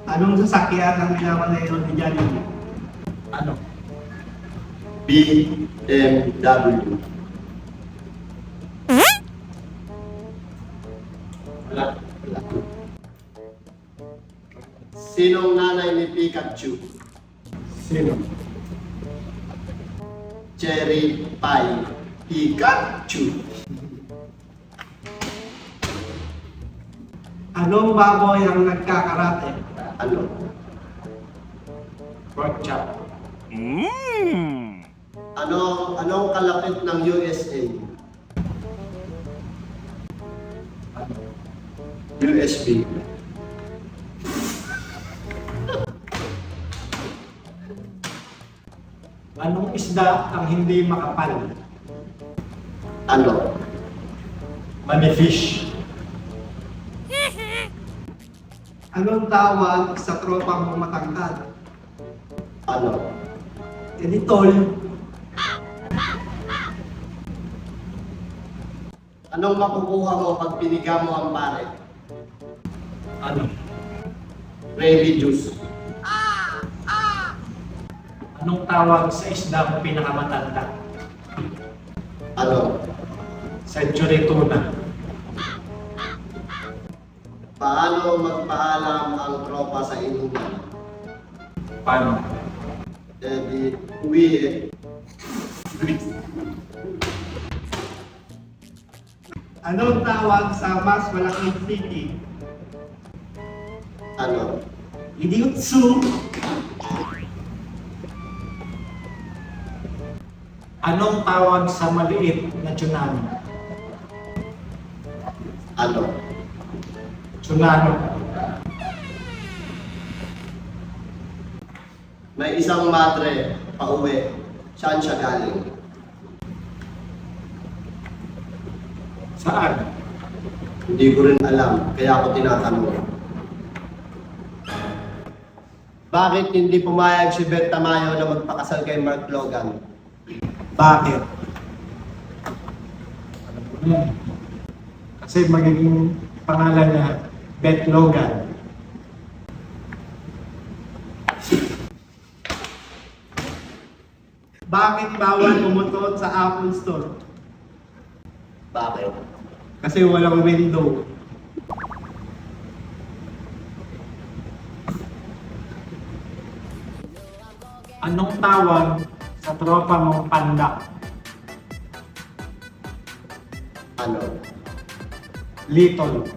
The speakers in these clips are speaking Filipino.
Anong sasakyan ang minamaneho ni Johnny? Ano? BMW. Wala. Wala. Sinong nanay ni Pikachu? Sino? Cherry Pie Pikachu. Anong baboy ang nagkakarate? Ano? Pork chop. Anong kalapit ng USA? Ano? USB. Anong isda ang hindi makapal? Ano? Manifish. Anong tawag sa tropang matangkad? Ano? Editol. Anong makukuha mo pag piniga mo ang pare? Ano? Gravy juice. Anong tawag sa isdang pinakamatanda? Ano? Century tuna. Paano magpaalam ang tropa sa inuman? Paano? Di uwi eh. Anong tawag sa mas malaking city? Ano? Idiotsu. Anong tawag sa maliit na tsunami? Ano? Tsunami. May isang madre pauwi. Saan siya galing? Saan? Hindi ko rin alam, kaya ako tinatanong. Bakit hindi pumayag si Beth Tamayo na magpakasal kay Mark Logan? Bakit? Kasi magiging pangalan niya, Beth Logan. Bakit bawal pumutot sa Apple Store? Bakit? Kasi walang window. Anong tawag sa tropa mong panda? Ano? Little.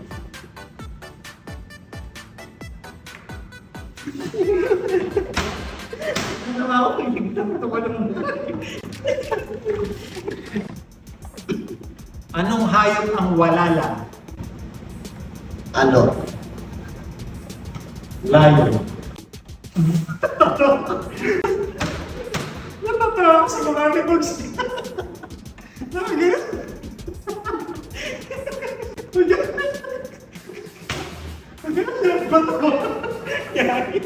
Ano ako? Ito ka naman. Anong hayop ang wala lang? Ano? Lion. Natatawa ako sa mga records. Nakagano? Ba't ako? Yari.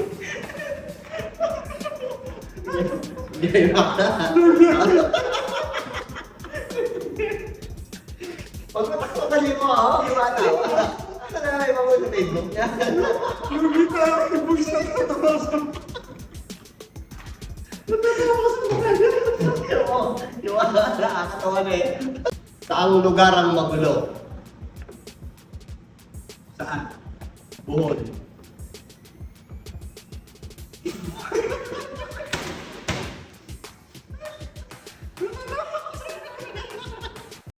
Hindi na. Pag matakotali mo ako, lumataw. Asa na lang mo sa Facebook niya? Lugi tayo. Ibugis na tatatawasan. Natatawa ako sa mga Yung nakakatawa na eh. Saang lugar ang magulo? Saan? Buhol.